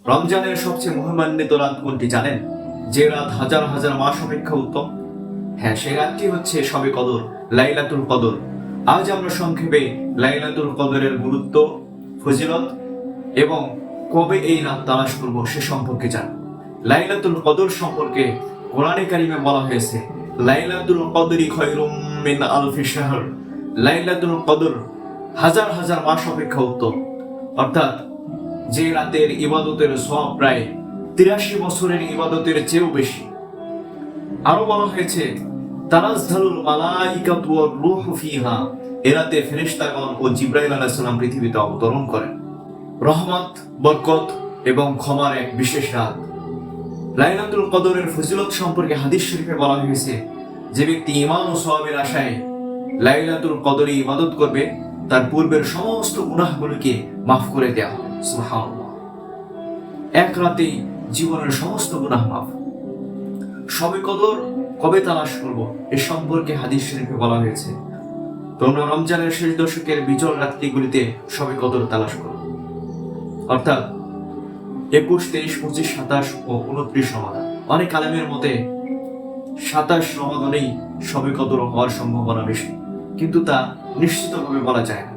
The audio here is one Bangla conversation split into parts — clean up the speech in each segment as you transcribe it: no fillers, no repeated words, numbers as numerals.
রমজানের সবচেয়ে মহিমান্বিত রাত কোনটি জানেন? যে রাত হাজার হাজার মাস অপেক্ষা উত্তম। হ্যাঁ, সেই রাতটি হচ্ছে শবে কদর, লাইলাতুল কদর। আজ আমরা সংক্ষেপে লাইলাতুল কদরের গুরুত্ব, ফজিলত এবং কবে এই রাত তালাশ করব সে সম্পর্কে জানব। লাইলাতুল কদর সম্পর্কে কোরআনে কারিমে বলা হয়েছে, লাইলাতুল কদরি খায়রুম মিন আলফি শাহর। লাইলাতুল কদর হাজার হাজার মাস অপেক্ষা উত্তম। অর্থাৎ যে রাতের ইবাদতের সওয়াব প্রায় 83 বছরের ইবাদতের চেয়েও বেশি। আরো বলা হয়েছে, তানাজ্জালুল মালাইকাতু ওয়ার রূহু ফিহা। এ রাতে ফেরেশতাগণ ও জিবরাইল আলাইহিস সালাম পৃথিবীতে অবতরণ করেন। রহমত, বরকত এবং ক্ষমার এক বিশেষ রাত। লাইলাতুল কদরের ফজিলত সম্পর্কে হাদিস শরীফে বলা হয়েছে, যে ব্যক্তি ঈমান ও সওয়াবের আশায় লাইলাতুল কদরে ইবাদত করবে, তার পূর্বের সমস্ত গুনাহগুলোকে মাফ করে দেওয়া হবে। সুবহানাল্লাহ। এক রাতেই জীবনের সমস্ত গুনাহ মাফ। শবে কদর কবে তালাশ করব এ সম্পর্কে হাদিস শরীফে বলা হয়েছে, তোমরা রমজানের শেষ দশকের বিজল রাত্রিগুলিতে শবে কদর তালাশ করো। অর্থাৎ 21, 23, 25, 27 ও 29 রমাদান। অনেক আলেমের মতে 27 রমাদানেই শবে কদর হওয়ার সম্ভাবনা বেশি, কিন্তু তা নিশ্চিতভাবে বলা যায় না।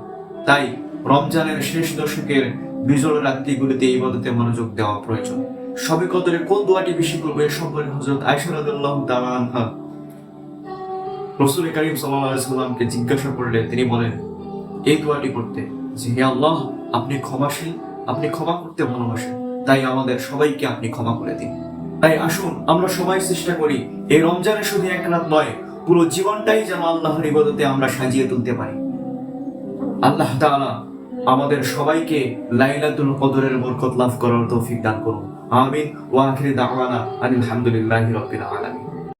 তাই রমজানের শেষ দশকের বিজল রাত্রিগুলিতে ইবাদতে মনোযোগ দেওয়া প্রয়োজন। শবে কদরে কোন দোয়াটি বেশি করবে এ সম্পর্কে হযরত আয়েশা রাদিয়াল্লাহু তাআলা আনহা রাসূল কারীম সাল্লাল্লাহু আলাইহি ওয়াসাল্লামকে জিজ্ঞাসা করলে তিনি বলেন এই দোয়াটি করতে, যে হে আল্লাহ, আপনি ক্ষমাশীল, আপনি ক্ষমা করতে ভালোবাসেন, তাই আমাদের সবাইকে আপনি ক্ষমা করে দিন। তাই আসুন আমরা সবাই চেষ্টা করি এই রমজানে শুধু এক রাত নয়, পুরো জীবনটাই যেন আল্লাহর ইবাদতে আমরা সাজিয়ে তুলতে পারি। আল্লাহ তাআলা আমাদের সবাইকে লাইলাতুল কদরের বরকত লাভ করার তৌফিক দান করুন। আমিন। ওয়া আখিরু দাওয়ানা আলহামদুলিল্লাহি রাব্বিল আলামিন।